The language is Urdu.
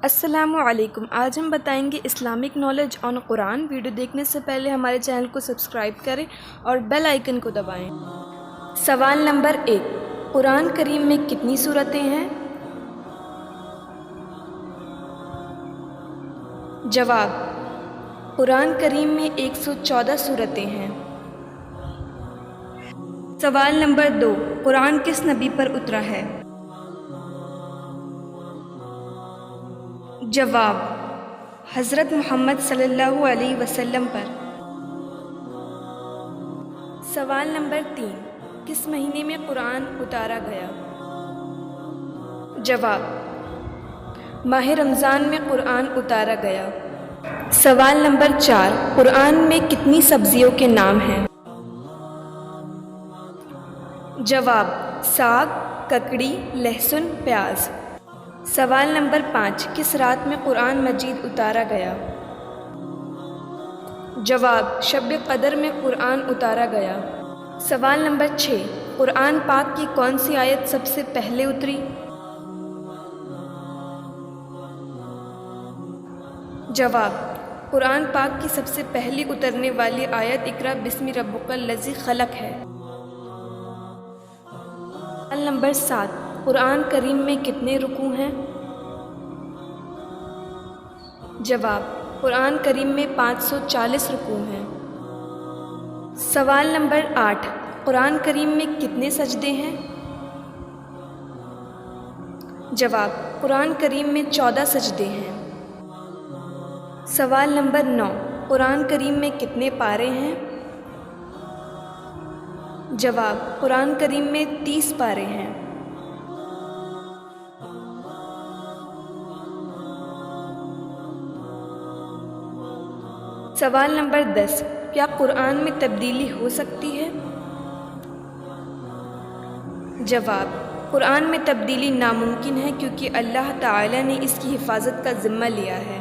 السلام علیکم۔ آج ہم بتائیں گے Islamic knowledge on Quran. Video دیکھنے سے پہلے ہمارے چینل کو سبسکرائب کریں اور بیل آئیکن کو دبائیں۔ سوال نمبر 1، قرآن کریم میں کتنی سورتیں ہیں؟ جواب، قرآن کریم میں 114 سورتیں ہیں۔ سوال نمبر 2، قرآن کس نبی پر اترا ہے؟ جواب، حضرت محمد صلی اللہ علیہ وسلم پر۔ سوال نمبر 3، کس مہینے میں قرآن اتارا گیا؟ جواب، ماہ رمضان میں قرآن اتارا گیا۔ سوال نمبر 4، قرآن میں کتنی سبزیوں کے نام ہیں؟ جواب، ساگ، ککڑی، لہسن، پیاز۔ سوال نمبر 5، کس رات میں قرآن مجید اتارا گیا؟ جواب، شب قدر میں قرآن اتارا گیا۔ سوال نمبر 6، قرآن پاک کی کون سی آیت سب سے پہلے اتری؟ جواب، قرآن پاک کی سب سے پہلی اترنے والی آیت اقرأ بسم ربک الذی خلق ہے۔ سوال نمبر 7، قرآن کریم میں کتنے رکوع ہیں؟ جواب، قرآن کریم میں 540 رکوع ہیں۔ سوال نمبر 8، قرآن کریم میں کتنے سجدے ہیں؟ جواب، قرآن کریم میں 14 سجدے ہیں۔ سوال نمبر 9، قرآن کریم میں کتنے پارے ہیں؟ جواب، قرآن کریم میں 30 پارے ہیں۔ سوال نمبر 10، کیا قرآن میں تبدیلی ہو سکتی ہے؟ جواب، قرآن میں تبدیلی ناممکن ہے کیونکہ اللہ تعالی نے اس کی حفاظت کا ذمہ لیا ہے۔